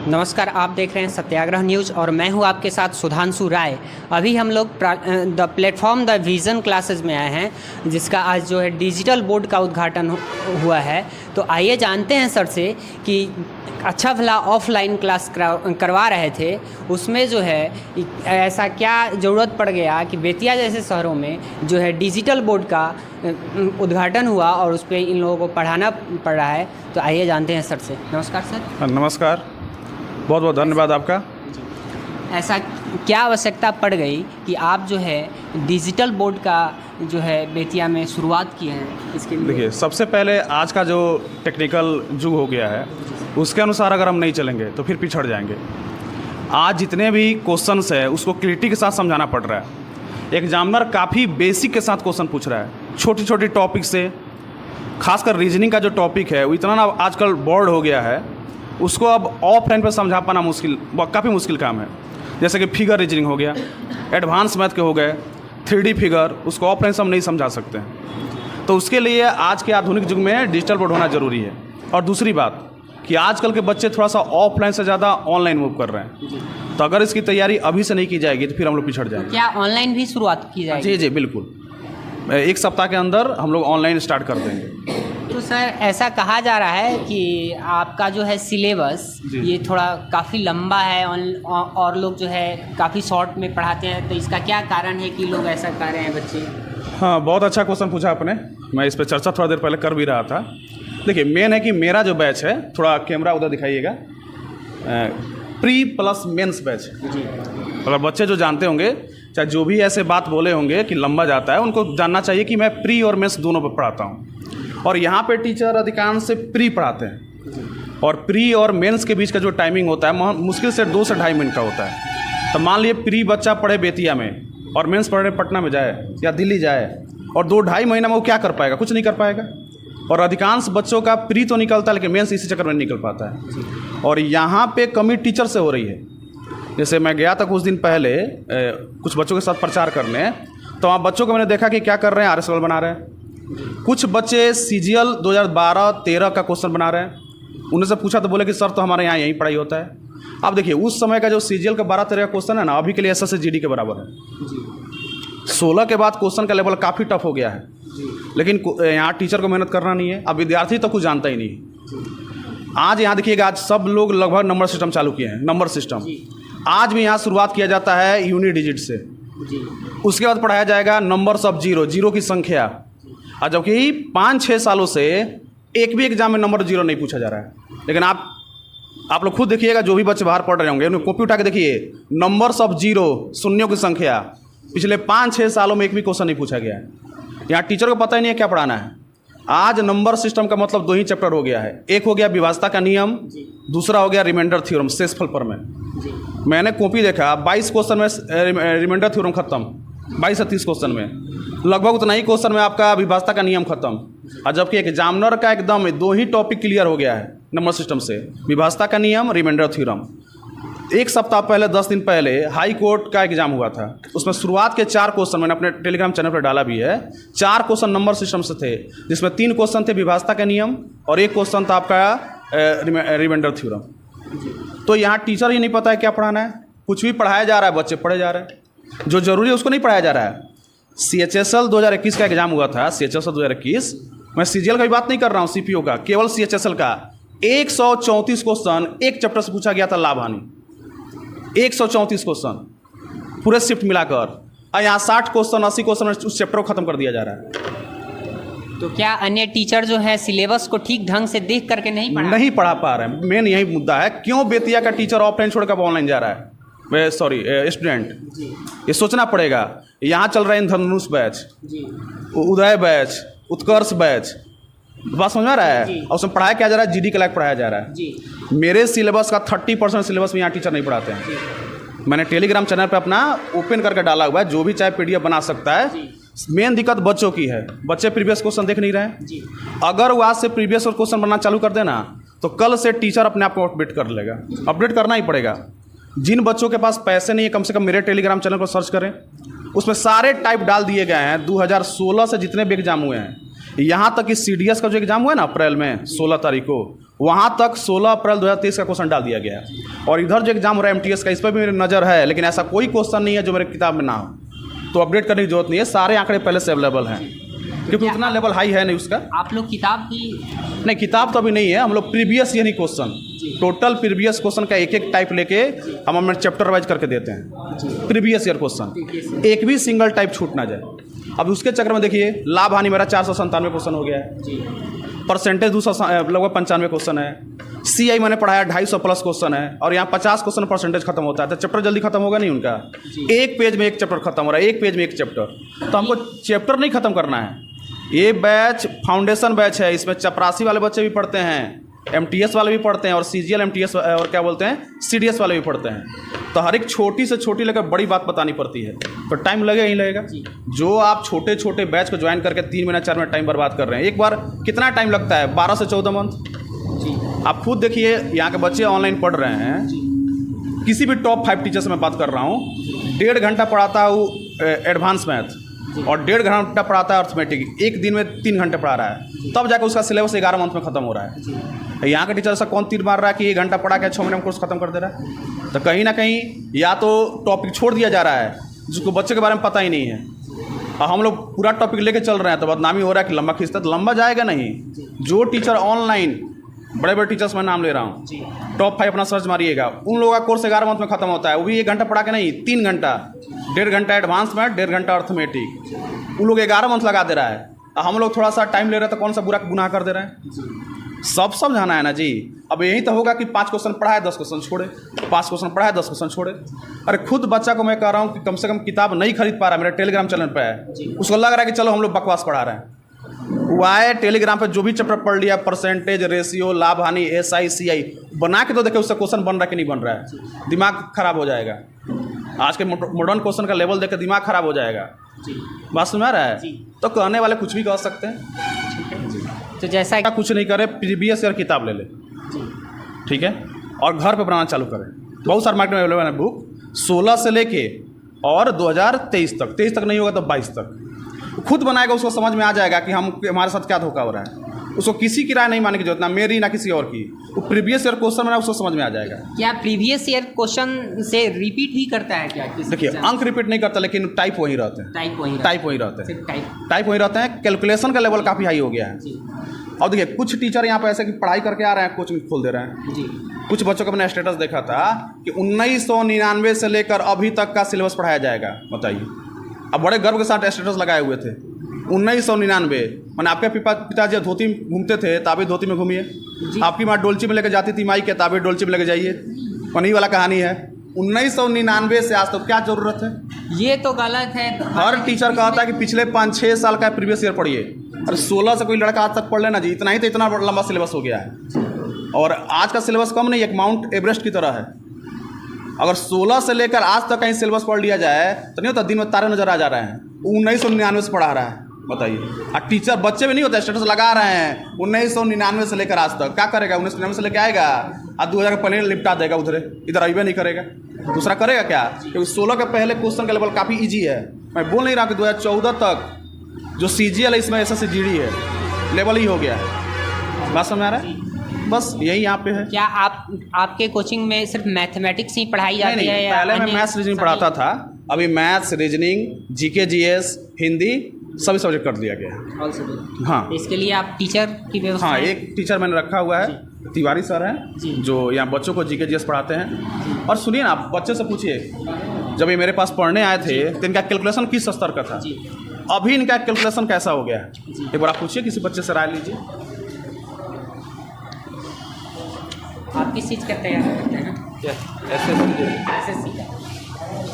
नमस्कार, आप देख रहे हैं सत्याग्रह न्यूज़ और मैं हूं आपके साथ सुधांशु राय। अभी हम लोग the platform the vision classes में आए हैं, जिसका आज जो है डिजिटल बोर्ड का उद्घाटन हुआ है। तो आइए जानते हैं सर से कि अच्छा भला ऑफलाइन क्लास करवा रहे थे, उसमें जो है ऐसा क्या ज़रूरत पड़ गया कि बेतिया जैसे शहरों में जो है डिजिटल बोर्ड का उद्घाटन हुआ और उस पर इन लोगों को पढ़ाना पड़ रहा है। तो आइए जानते हैं सर से। नमस्कार सर। नमस्कार, बहुत बहुत धन्यवाद आपका। ऐसा क्या आवश्यकता पड़ गई कि आप जो है डिजिटल बोर्ड का जो है बेतिया में शुरुआत किए हैं इसके लिए? देखिए, सबसे पहले आज का जो टेक्निकल युग हो गया है उसके अनुसार अगर हम नहीं चलेंगे तो फिर पिछड़ जाएंगे। आज जितने भी क्वेश्चंस है उसको क्लैरिटी के साथ समझाना पड़ रहा है। एग्जामिनर काफ़ी बेसिक के साथ क्वेश्चन पूछ रहा है, छोटी छोटी टॉपिक से। खासकर रीजनिंग का जो टॉपिक है वो इतना ना आजकल बोर्ड हो गया है, उसको अब ऑफलाइन पर समझा पाना काफ़ी मुश्किल काम है। जैसे कि फिगर रीजनिंग हो गया, एडवांस मैथ के हो गए, 3D फिगर, उसको ऑफलाइन से हम नहीं समझा सकते हैं। तो उसके लिए आज के आधुनिक युग में डिजिटल बोर्ड होना ज़रूरी है। और दूसरी बात कि आजकल के बच्चे थोड़ा सा ऑफलाइन से ज़्यादा ऑनलाइन मूव कर रहे हैं, तो अगर इसकी तैयारी अभी से नहीं की जाएगी तो फिर हम लोग पिछड़ जाएंगे। क्या ऑनलाइन भी शुरुआत की जाएगी? जी जी बिल्कुल, एक सप्ताह के अंदर हम लोग ऑनलाइन स्टार्ट कर देंगे। तो सर, ऐसा कहा जा रहा है कि आपका जो है सिलेबस ये थोड़ा काफ़ी लंबा है और लोग जो है काफ़ी शॉर्ट में पढ़ाते हैं, तो इसका क्या कारण है कि लोग ऐसा कर रहे हैं बच्चे? हाँ, बहुत अच्छा क्वेश्चन पूछा आपने। मैं इस पर चर्चा थोड़ा देर पहले कर भी रहा था। देखिए, मेन है कि मेरा जो बैच है, थोड़ा कैमरा उधर दिखाइएगा, प्री प्लस मेंस बैच। अगर बच्चे जो जानते होंगे, चाहे जो भी ऐसे बात बोले होंगे कि लंबा जाता है, उनको जानना चाहिए कि मैं प्री और मेंस दोनों पर पढ़ाता हूँ। और यहाँ पे टीचर अधिकांश से प्री पढ़ाते हैं, और प्री और मेंस के बीच का जो टाइमिंग होता है मुश्किल से 2 से ढाई मिनट का होता है। तो मान लिए प्री बच्चा पढ़े बेतिया में और मेंस पढ़े पटना में जाए या दिल्ली जाए, और 2-2.5 महीना में वो क्या कर पाएगा? कुछ नहीं कर पाएगा। और अधिकांश बच्चों का प्री तो निकलता है, लेकिन मेंस इसी चक्कर में नहीं निकल पाता है। और यहाँ पे कमी टीचर से हो रही है। जैसे मैं गया था कुछ दिन पहले कुछ बच्चों के साथ प्रचार करने, तो वहाँ बच्चों को मैंने देखा कि क्या कर रहे हैं, RS लेवल बना रहे हैं। कुछ बच्चे CGL 2012-13 का क्वेश्चन बना रहे हैं। उन्हें से पूछा तो बोले कि सर तो हमारे यहाँ यही पढ़ाई होता है। अब देखिए, उस समय का जो CGL का 12-13 का क्वेश्चन है ना, अभी के लिए SSC GD के बराबर है। 16 के बाद क्वेश्चन का लेवल काफ़ी टफ हो गया है, लेकिन यहाँ टीचर को मेहनत करना नहीं है। अब विद्यार्थी तो कुछ जानता ही नहीं। आज यहाँ देखिएगा, आज सब लोग लगभग नंबर सिस्टम चालू किए हैं। नंबर सिस्टम आज भी यहाँ शुरुआत किया जाता है यूनिट डिजिट से, उसके बाद पढ़ाया जाएगा नंबर्स ऑफ जीरो की संख्या। और जबकि 5-6 सालों से एक भी एग्जाम में नंबर 0 नहीं पूछा जा रहा है। लेकिन आप लोग खुद देखिएगा, जो भी बच्चे बाहर पढ़ रहे होंगे उन्हें कॉपी उठा के देखिए, नंबर्स ऑफ जीरो, शून्यों की संख्या, पिछले 5-6 सालों में एक भी क्वेश्चन नहीं पूछा गया है। यहाँ टीचर को पता ही नहीं है क्या पढ़ाना है। आज नंबर सिस्टम का मतलब 2 ही चैप्टर हो गया है। एक हो गया विभाज्यता का नियम, दूसरा हो गया रिमाइंडर थ्योरम, शेषफल प्रमेय। मैंने कॉपी देखा, 22 क्वेश्चन में रिमाइंडर थ्योरम खत्म, 22 से 30 क्वेश्चन में लगभग उतना ही क्वेश्चन में आपका विभाज्यता का नियम खत्म। और जबकि एग्जामिनर का एकदम 2 ही टॉपिक क्लियर हो गया है नंबर सिस्टम से, विभाज्यता का नियम, रिमाइंडर थ्योरम। एक सप्ताह पहले, 10 दिन पहले हाई कोर्ट का एग्जाम हुआ था। उसमें शुरुआत के 4 क्वेश्चन मैंने अपने टेलीग्राम चैनल पर डाला भी है। 4 क्वेश्चन नंबर सिस्टम से थे, जिसमें 3 क्वेश्चन थे विभाज्यता का नियम और 1 क्वेश्चन था आपका रिमाइंडर थ्योरम। तो यहाँ टीचर ही नहीं पता है क्या पढ़ाना है, कुछ भी पढ़ाया जा रहा है, बच्चे पढ़े जा रहे हैं। जो जरूरी है उसको नहीं पढ़ाया जा रहा है। CHSL 2021 का एग्जाम हुआ था, CHSL 2021। मैं CGL का भी बात नहीं कर रहा हूँ, CPO का, केवल CHSL का 134 क्वेश्चन एक चैप्टर से पूछा गया था, लाभ हानि। 134 क्वेश्चन पूरे शिफ्ट मिलाकर, और यहाँ 60 क्वेश्चन 80 क्वेश्चन उस चैप्टर को खत्म कर दिया जा रहा है। तो क्या अन्य टीचर जो है सिलेबस को ठीक ढंग से देख करके नहीं पढ़ा पा रहे हैं? मेन यही मुद्दा है। क्यों बेतिया का टीचर ऑफलाइन छोड़कर ऑनलाइन जा रहा है? स्टूडेंट ये सोचना पड़ेगा। यहाँ चल रहा है इंद्रधनुष बैच, उदय बैच, उत्कर्ष बैच, बात समझ में आ रहा है? और उसमें पढ़ाया क्या जा रहा है? GD के लायक पढ़ाया जा रहा है। मेरे सिलेबस का 30% सिलेबस में यहाँ टीचर नहीं पढ़ाते हैं। मैंने टेलीग्राम चैनल पे अपना ओपन करके डाला हुआ है, जो भी चाहे PDF बना सकता है। मेन दिक्कत बच्चों की है, बच्चे प्रीवियस क्वेश्चन देख नहीं रहे हैं। अगर वो आज से प्रीवियस क्वेश्चन बनना चालू कर देना तो कल से टीचर अपने आप को अपडेट कर लेगा। अपडेट करना ही पड़ेगा। जिन बच्चों के पास पैसे नहीं है, कम से कम मेरे टेलीग्राम चैनल को सर्च करें, उसमें सारे टाइप डाल दिए गए हैं। 2016 से जितने भी एग्जाम हुए हैं, यहाँ तक कि CDS का जो एग्ज़ाम हुआ है ना अप्रैल में 16 तारीख को, वहाँ तक 16 अप्रैल 2023 का क्वेश्चन डाल दिया गया है। और इधर जो एग्ज़ाम हो रहा है MTS का, इस पर भी मेरी नज़र है, लेकिन ऐसा कोई क्वेश्चन नहीं है जो मेरे किताब में ना हो। तो अपडेट करने की जरूरत नहीं है, सारे आंकड़े पहले से अवेलेबल हैं, क्योंकि उतना लेवल हाई है नहीं उसका। आप लोग किताब की नहीं, किताब तो अभी नहीं है, हम लोग प्रीवियस ईयर ही क्वेश्चन, टोटल प्रीवियस क्वेश्चन का एक एक टाइप लेके हम हमें चैप्टर वाइज करके देते हैं। प्रीवियस ईयर क्वेश्चन एक भी सिंगल टाइप छूट ना जाए। अब उसके चक्कर में देखिए, लाभ हानि मेरा 497 क्वेश्चन हो गया है, परसेंटेज 200 लगभग 95 क्वेश्चन है, CI मैंने पढ़ाया 250 प्लस क्वेश्चन है, और यहाँ 50 क्वेश्चन परसेंटेज खत्म होता है, तो चैप्टर जल्दी खत्म होगा नहीं उनका। एक पेज में एक चैप्टर खत्म हो रहा है, एक पेज में एक चैप्टर। तो हमको चैप्टर नहीं खत्म करना है। ये बैच फाउंडेशन बैच है, इसमें चपरासी वाले बच्चे भी पढ़ते हैं, MTS वाले भी पढ़ते हैं, और CGL MTS और क्या बोलते हैं CDS वाले भी पढ़ते हैं। तो हर एक छोटी से छोटी लेकर बड़ी बात बतानी पड़ती है, तो टाइम लगेगा ही लगेगा। जो आप छोटे छोटे बैच को ज्वाइन करके 3 महीना 4 महीना टाइम बर्बाद कर रहे हैं, एक बार कितना टाइम लगता है? 12 से 14 मंथ। आप खुद देखिए, यहाँ के बच्चे ऑनलाइन पढ़ रहे हैं, किसी भी टॉप 5 टीचर से मैं बात कर रहा हूँ, 1.5 घंटा पढ़ाता हूँ एडवांस मैथ, और 1.5 घंटा पढ़ाता है अर्थमेटिक, एक दिन में 3 घंटे पढ़ा रहा है, तब जाकर उसका सिलेबस 11 मंथ में ख़त्म हो रहा है। यहाँ के टीचर ऐसा कौन तीर मार रहा है कि 1 घंटा पढ़ा के 6 महीने में कोर्स खत्म कर दे रहा है? तो कहीं ना कहीं या तो टॉपिक छोड़ दिया जा रहा है जिसको बच्चे के बारे में पता ही नहीं है, और हम लोग पूरा टॉपिक लेके चल रहे हैं, तो बदनामी हो रहा है कि लंबा खींचता है। तो लंबा जाएगा नहीं। जो टीचर ऑनलाइन, बड़े बड़े टीचर्स मैं नाम ले रहा हूँ, टॉप 5 अपना सर्च मारिएगा, उन लोगों का कोर्स 11 मंथ में खत्म होता है, वो भी 1 घंटा पढ़ा के नहीं, 3 घंटा, 1.5 घंटा एडवांस मैथ, 1.5 घंटा अर्थमेटिक, उन लोग 11 मंथ लगा दे रहा है। हम लोग थोड़ा सा टाइम ले रहे हैं, तो कौन सा बुरा गुनाह कर दे रहे हैं? सब समझाना है ना जी। अब यही तो होगा कि 5 क्वेश्चन पढ़ा है 10 क्वेश्चन छोड़े, 5 क्वेश्चन पढ़ा है 10 क्वेश्चन छोड़े। अरे खुद बच्चा को मैं कह रहा हूँ कि कम से कम किताब नहीं खरीद पा रहा है, मेरे टेलीग्राम चैनल पे है, उसको लग रहा है कि चलो हम लोग बकवास पढ़ा रहे हैं। वो आए टेलीग्राम पे जो भी चैप्टर पढ़ लिया, परसेंटेज, रेशियो, लाभ हानि, SI CI बना के तो देखे उससे क्वेश्चन बन रहा है कि नहीं बन रहा है। दिमाग खराब हो जाएगा। आज के मॉडर्न क्वेश्चन का लेवल देख के दिमाग खराब हो जाएगा। बात सुन आ रहा है? तो कहने वाले कुछ भी कह सकते हैं। तो जैसा कुछ नहीं करे, प्रीवियस ईयर किताब ले ले, ठीक है, और घर पे बनाना चालू करें। बहुत सारे मार्केट में अवेलेबल है बुक, 16 से लेके और 2023 तक, 23 तक नहीं होगा तो 22 तक खुद बनाएगा, उसको समझ में आ जाएगा कि हमारे साथ क्या धोखा हो रहा है। उसको किसी की राय नहीं मानने की जरूरत, ना मेरी ना किसी और की। वो प्रीवियस ईयर क्वेश्चन बना, उसको समझ में आ जाएगा। क्या प्रीवियस ईयर क्वेश्चन से रिपीट ही करता है क्या? देखिए, अंक रिपीट नहीं करता, लेकिन टाइप वही रहते हैं, टाइप वही रहते हैं। कैलकुलेशन का लेवल काफ़ी हाई हो गया है। और देखिए, कुछ टीचर यहाँ पे ऐसे कि पढ़ाई करके आ रहे हैं, कोचिंग खोल दे रहे हैं जी। कुछ बच्चों का मैंने स्टेटस देखा था कि 1999 से लेकर अभी तक का सिलेबस पढ़ाया जाएगा। बताइए, अब बड़े गर्व के साथ स्टेटस लगाए हुए थे। 1999 मैंने, आपके पिताजी धोती में घूमते थे, ताबी धोती में घूमिए। आपकी माँ डोलची में लेकर जाती थी माई के, ताबी डोलची में लेकर जाइए। वही वाला कहानी है। 1999 से आज तक क्या ज़रूरत है? ये तो गलत है। हर टीचर कहता है कि पिछले 5-6 साल का प्रीवियस ईयर पढ़िए। अरे 16 से कोई लड़का आज तक पढ़ लेना जी, इतना ही तो इतना लंबा सिलेबस हो गया है। और आज का सिलेबस कम नहीं, एक माउंट एवरेस्ट की तरह है। अगर 16 से लेकर आज तक कहीं सिलेबस पढ़ लिया जाए तो नहीं होता, दिन में तारे नजर आ जा रहे हैं। 1999 से पढ़ा रहा है, बताइए। और टीचर बच्चे भी नहीं होते, स्टेटस लगा रहे हैं 1999 से लेकर आज तक। क्या करेगा? 1999 से लेकर आएगा और 2000 पहले लिपटा देगा, उधर इधर अइबे नहीं करेगा। दूसरा करेगा क्या? क्योंकि 16 के पहले क्वेश्चन का लेवल काफ़ी ईजी है। मैं बोल नहीं रहा कि 2014 तक जो CGL है, इसमें SSC-GD है, लेवल ही हो गया है। बात समझ आ रहा है? बस यही यहाँ पे है। क्या आपके कोचिंग में सिर्फ मैथमेटिक्स ही पढ़ाई जाती है? पहले मैं मैथ्स रीजनिंग पढ़ाता था, अभी maths, reasoning, GK GS, Hindi सभी सब्जेक्ट कर दिया गया है। हाँ, इसके लिए आप टीचर की व्यवस्था? हाँ, एक टीचर मैंने रखा हुआ है, तिवारी सर हैं, जो यहाँ बच्चों को GK GS पढ़ाते हैं। और सुनिए ना, आप बच्चे से पूछिए, जब ये मेरे पास पढ़ने आए थे तो इनका कैलकुलेशन किस स्तर का था, अभी इनका कैलकुलेशन कैसा हो गया है, एक बार आप पूछिए, किसी बच्चे से राय लीजिए। आप किस चीज़ का तैयारी करते हैं? SSC का।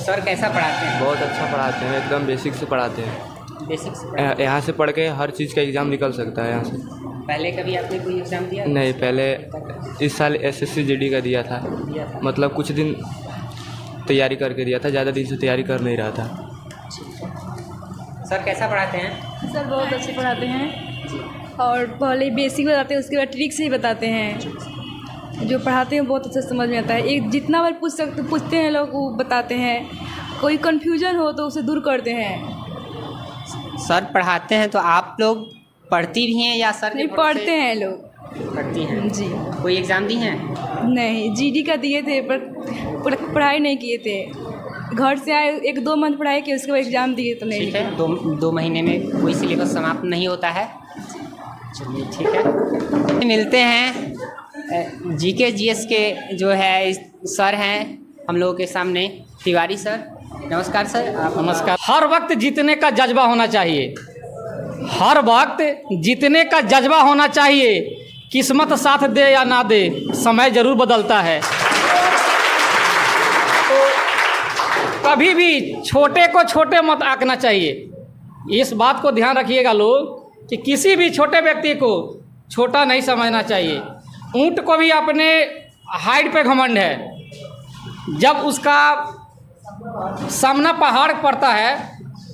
सर कैसा पढ़ाते हैं? बहुत अच्छा पढ़ाते हैं, एकदम बेसिक से पढ़ाते हैं। बेसिक्स यहाँ से पढ़ के हर चीज़ का एग्ज़ाम निकल सकता है यहाँ से। पहले कभी आपने कोई एग्ज़ाम दिया? नहीं, पहले इस साल SSC-GD का दिया था। मतलब कुछ दिन तैयारी करके दिया था, ज़्यादा दिन से तैयारी कर नहीं रहा था। सर कैसा पढ़ाते हैं? सर बहुत अच्छे पढ़ाते हैं, और पहले बेसिक बताते हैं, उसके बाद ट्रिक्स ही बताते हैं। जो पढ़ाते हैं बहुत अच्छा समझ में आता है। एक जितना बार पूछते हैं लोग वो बताते हैं, कोई कन्फ्यूजन हो तो उसे दूर करते हैं। सर पढ़ाते हैं तो आप लोग पढ़ती भी हैं या सर नहीं, पढ़ते हैं लोग। पढ़ती हैं जी। कोई एग्ज़ाम दी हैं? नहीं, जीडी का दिए थे पर पढ़ाई नहीं किए थे। घर से आए 1-2 मंथ पढ़ाई किए, उसके बाद एग्ज़ाम दिए तो नहीं ठीक है, लिखे। दो महीने में कोई सिलेबस समाप्त नहीं होता है। चलिए ठीक है, मिलते हैं जीके जीएस के जो है सर हैं हम लोगों के सामने, तिवारी सर। नमस्कार सर। नमस्कार। हर वक्त जीतने का जज्बा होना चाहिए, हर वक्त जीतने का जज्बा होना चाहिए। किस्मत साथ दे या ना दे, समय ज़रूर बदलता है। तो कभी भी छोटे को छोटे मत आंकना चाहिए। इस बात को ध्यान रखिएगा लोग कि किसी भी छोटे व्यक्ति को छोटा नहीं समझना चाहिए। ऊंट को भी अपने हाइट पे घमंड है। जब उसका सामना पहाड़ पड़ता है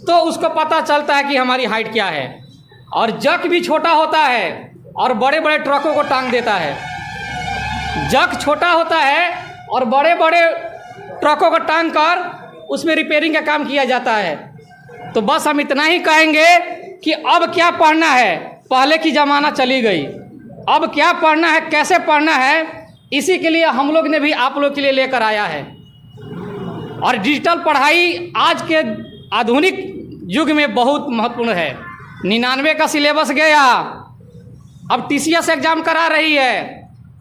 तो उसको पता चलता है कि हमारी हाइट क्या है। और जग भी छोटा होता है और बड़े बड़े ट्रकों को टांग देता है। जग छोटा होता है और बड़े बड़े ट्रकों को टांग कर उसमें रिपेयरिंग का काम किया जाता है। तो बस हम इतना ही कहेंगे कि अब क्या पढ़ना है, पहले की ज़माना चली गई। अब क्या पढ़ना है, कैसे पढ़ना है, इसी के लिए हम लोग ने भी आप लोग के लिए लेकर आया है। और डिजिटल पढ़ाई आज के आधुनिक युग में बहुत महत्वपूर्ण है। 99 का सिलेबस गया, अब टीसीएस एग्ज़ाम करा रही है।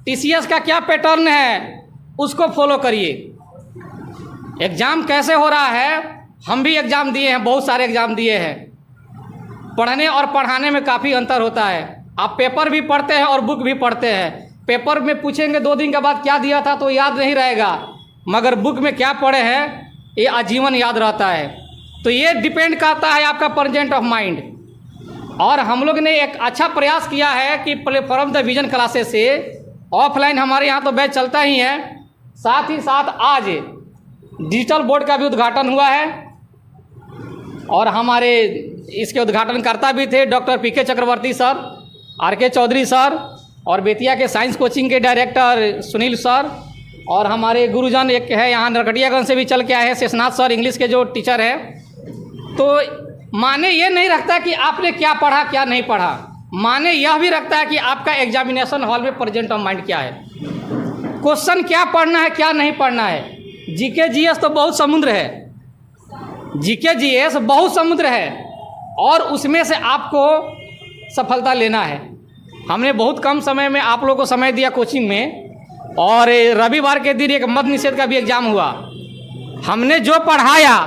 टीसीएस का क्या पैटर्न है उसको फॉलो करिए। एग्ज़ाम कैसे हो रहा है, हम भी एग्ज़ाम दिए हैं, बहुत सारे एग्ज़ाम दिए हैं। पढ़ने और पढ़ाने में काफ़ी अंतर होता है। आप पेपर भी पढ़ते हैं और बुक भी पढ़ते हैं। पेपर में पूछेंगे 2 दिन के बाद क्या दिया था तो याद नहीं रहेगा, मगर बुक में क्या पढ़े हैं ये आजीवन याद रहता है। तो ये डिपेंड करता है आपका प्रेजेंट ऑफ माइंड। और हम लोग ने एक अच्छा प्रयास किया है कि प्लेटफॉर्म द विजन क्लासेस से ऑफलाइन हमारे यहाँ तो बैच चलता ही है, साथ ही साथ आज डिजिटल बोर्ड का भी उद्घाटन हुआ है। और हमारे इसके उद्घाटनकर्ता भी थे डॉक्टर पीके चक्रवर्ती सर, आरके चौधरी सर, और बेतिया के साइंस कोचिंग के डायरेक्टर सुनील सर, और हमारे गुरुजन एक है यहाँ नरकटियागंज से भी चल के आए हैं, शेषनाथ सर, इंग्लिश के जो टीचर हैं। तो माने ये नहीं रखता कि आपने क्या पढ़ा क्या नहीं पढ़ा, माने यह भी रखता है कि आपका एग्जामिनेशन हॉल में प्रेजेंट ऑफ माइंड क्या है, क्वेश्चन क्या पढ़ना है क्या नहीं पढ़ना है। जीके जीएस तो बहुत समुद्र है, जीके जीएस बहुत समुद्र है, और उसमें से आपको सफलता लेना है। हमने बहुत कम समय में आप लोगों को समय दिया कोचिंग में, और रविवार के दिन एक मद निषेध का भी एग्ज़ाम हुआ। हमने जो पढ़ाया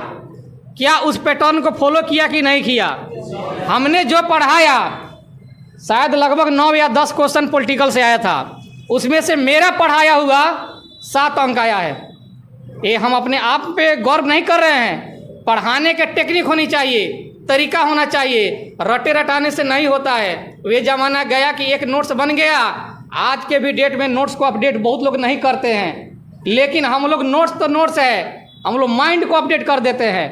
क्या उस पैटर्न को फॉलो किया कि नहीं किया। हमने जो पढ़ाया शायद लगभग 9 या 10 क्वेश्चन पॉलिटिकल से आया था, उसमें से मेरा पढ़ाया हुआ 7 अंक आया है। ये हम अपने आप पे गौर नहीं कर रहे हैं। पढ़ाने के टेक्निक होनी चाहिए, तरीका होना चाहिए, रटे रटाने से नहीं होता है। वे ज़माना गया कि एक नोट्स बन गया। आज के भी डेट में नोट्स को अपडेट बहुत लोग नहीं करते हैं, लेकिन हम लोग नोट्स तो नोट्स है, हम लोग माइंड को अपडेट कर देते हैं,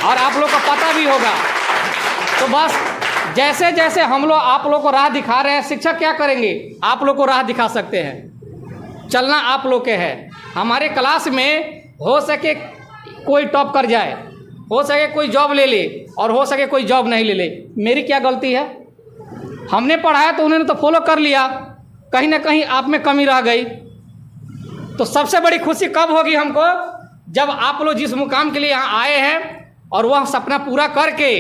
और आप लोग को पता भी होगा। तो बस जैसे जैसे हम लोग आप लोग को राह दिखा रहे हैं, शिक्षक क्या करेंगे, आप लोग को राह दिखा सकते हैं। चलना आप लोग के है। हमारे क्लास में हो सके कोई टॉप कर जाए, हो सके कोई जॉब ले ले, और हो सके कोई जॉब नहीं ले ले। मेरी क्या गलती है? हमने पढ़ाया तो उन्होंने तो फॉलो कर लिया, कहीं ना कहीं आप में कमी रह गई। तो सबसे बड़ी खुशी कब होगी हमको, जब आप लोग जिस मुकाम के लिए यहाँ आए हैं और वह सपना पूरा करके,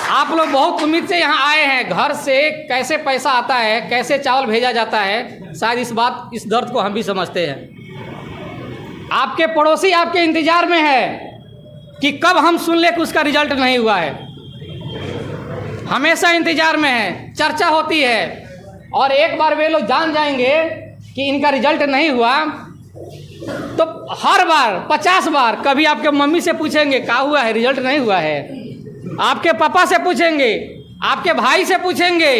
आप लोग बहुत उम्मीद से यहाँ आए हैं। घर से कैसे पैसा आता है, कैसे चावल भेजा जाता है, शायद इस दर्द को हम भी समझते हैं। आपके पड़ोसी आपके इंतजार में है कि कब हम सुन ले कि उसका रिजल्ट नहीं हुआ है। हमेशा इंतजार में है, चर्चा होती है, और एक बार वे लोग जान जाएंगे कि इनका रिजल्ट नहीं हुआ तो हर बार 50 बार कभी आपके मम्मी से पूछेंगे क्या हुआ है, रिजल्ट नहीं हुआ है, आपके पापा से पूछेंगे, आपके भाई से पूछेंगे।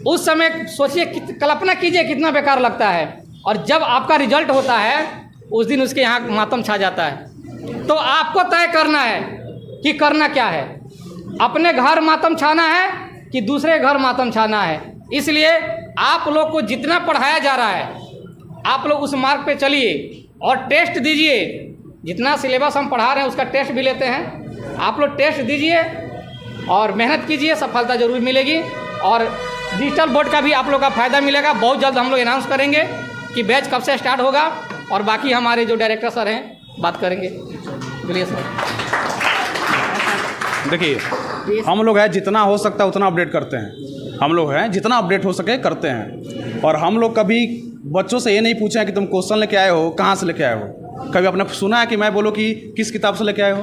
उस समय सोचिए, कल्पना कीजिए कितना बेकार लगता है। और जब आपका रिजल्ट होता है उस दिन उसके यहाँ मातम छा जाता है। तो आपको तय करना है कि करना क्या है, अपने घर मातम छाना है कि दूसरे घर मातम छाना है। इसलिए आप लोग को जितना पढ़ाया जा रहा है आप लोग उस मार्ग पे चलिए और टेस्ट दीजिए। जितना सिलेबस हम पढ़ा रहे हैं उसका टेस्ट भी लेते हैं। आप लोग टेस्ट दीजिए और मेहनत कीजिए, सफलता जरूर मिलेगी। और डिजिटल बोर्ड का भी आप लोग का फ़ायदा मिलेगा। बहुत जल्द हम लोग अनाउंस करेंगे कि बैच कब से स्टार्ट होगा और बाकी हमारे जो डायरेक्टर सर हैं बात करेंगे। बोलिए सर। देखिए, हम लोग हैं जितना हो सकता है उतना अपडेट करते हैं। हम लोग हैं जितना अपडेट हो सके करते हैं। और हम लोग कभी बच्चों से ये नहीं पूछे हैं कि तुम क्वेश्चन लेके आए हो, कहाँ से लेके आए हो। कभी आपने सुना है कि मैं बोलो कि किस किताब से लेके आए हो,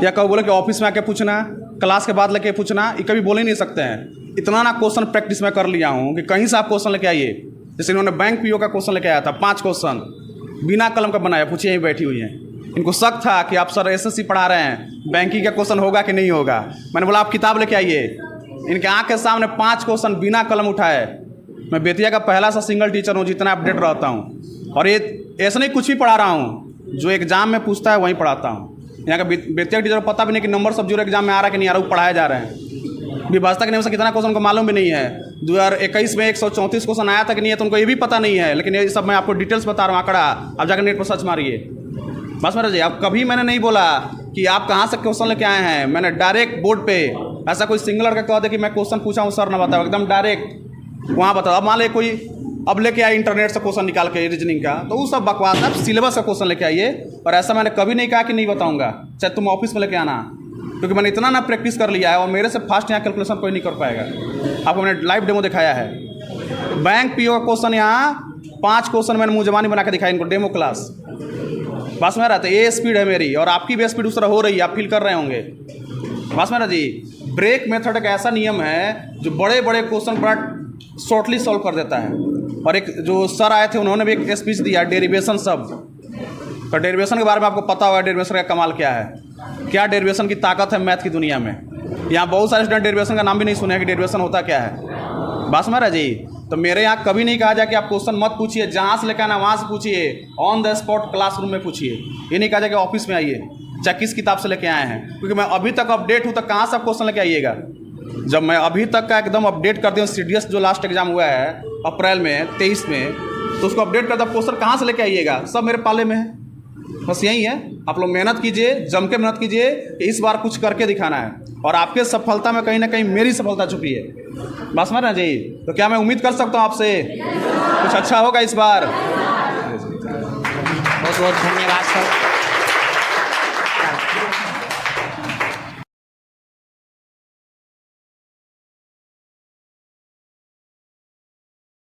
या कभी बोलो कि ऑफिस में आके पूछना, क्लास के बाद लेके पूछना, ये कभी बोल ही नहीं सकते हैं। इतना ना क्वेश्चन प्रैक्टिस में कर लिया हूँ कि कहीं से आप क्वेश्चन लेके आइए। जैसे इन्होंने बैंक पीओ का क्वेश्चन लेके आया था, 5 क्वेश्चन बिना कलम का बनाया, पूछिए यहीं बैठी हुई हैं। इनको शक था कि आप सर एसएससी पढ़ा रहे हैं, बैंकिंग का क्वेश्चन होगा कि नहीं होगा। मैंने बोला आप किताब लेके आइए। इनके आँख के सामने 5 क्वेश्चन बिना कलम उठाए। मैं बेतिया का पहला सा सिंगल टीचर हूँ जितना अपडेट रहता हूँ। और ये ऐसा नहीं कुछ भी पढ़ा रहा हूँ, जो एग्जाम में पूछता है वहीं पढ़ाता हूँ। यहाँ का बेतिया टीचर को पता भी नहीं कि नंबर सब जो एग्जाम में आ रहा है कि नहीं आ रहा, वो पढ़ाए जा रहे हैं। विभाषा के नियम से कितना क्वेश्चन उनको मालूम भी नहीं है। 2021 में 134 क्वेश्चन आया था कि नहीं है, तो उनको ये भी पता नहीं है। लेकिन ये सब मैं आपको डिटेल्स बता रहा हूँ, आंकड़ा आप जाकर नेट पर सर्च मारिए। बस मेरा जी, आप कभी मैंने नहीं बोला कि आप कहाँ से क्वेश्चन लेके आए हैं। मैंने डायरेक्ट बोर्ड पे, ऐसा कोई सिंगल लड़का कह दे कि मैं क्वेश्चन पूछा हूँ सर ना बताओ, एकदम डायरेक्ट वहाँ बताओ। अब मान ले कोई अब लेके आए इंटरनेट से क्वेश्चन निकाल के रीजनिंग का, तो वो सब बकवास है। सिलेबस का क्वेश्चन लेके आइए। और ऐसा मैंने कभी नहीं कहा कि नहीं बताऊंगा, चाहे तुम ऑफिस में लेके आना, क्योंकि मैंने इतना ना प्रैक्टिस कर लिया है। और मेरे से फास्ट यहाँ कैलकुलेशन कोई नहीं कर पाएगा। आपको मैंने लाइव डेमो दिखाया है। बैंक पीओ का क्वेश्चन यहाँ 5 क्वेश्चन मैंने मुँह जबानी बना के दिखाया इनको, डेमो क्लास। बस मेरा तो ये स्पीड है मेरी, और आपकी भी स्पीड उस तरह हो रही है, आप फील कर रहे होंगे। बस मेरा जी, ब्रेक मेथड एक ऐसा नियम है जो बड़े बड़े क्वेश्चन बड़ा शॉर्टली सॉल्व कर देता है। और एक जो सर आए थे उन्होंने भी एक स्पीच दिया, डेरिवेशन शब्द। तो डेरिवेशन के बारे में आपको पता होगा, डेरिवेशन का कमाल क्या है, क्या डेरिवेशन की ताकत है मैथ की दुनिया में। यहाँ बहुत सारे स्टूडेंट डेरिवेशन का नाम भी नहीं सुने कि डेरिवेशन होता क्या है। बस मेरा जी, तो मेरे यहाँ कभी नहीं कहा जाए कि आप क्वेश्चन मत पूछिए, जहाँ से लेकर आना वहाँ से पूछिए, ऑन द स्पॉट क्लासरूम में पूछिए। ये नहीं कहा जाए कि ऑफिस में आइए, चाहे किस किताब से लेके आए हैं। क्योंकि मैं अभी तक अपडेट हूँ, तो कहाँ से आप क्वेश्चन लेके आइएगा। जब मैं अभी तक का एकदम अपडेट कर दिया, सीडीएस जो लास्ट एग्जाम हुआ है अप्रैल में 23 में, तो उसको अपडेट कर दिया। क्वेश्चन कहाँ से लेके आइएगा, सब मेरे पाले में है। बस यही है, आप लोग मेहनत कीजिए, जम के मेहनत कीजिए। इस बार कुछ करके दिखाना है, और आपके सफलता में कहीं ना कहीं मेरी सफलता छुपी है। बस मेरा जी, तो क्या मैं उम्मीद कर सकता हूँ आपसे कुछ अच्छा होगा इस बार। बहुत बहुत धन्यवाद सर।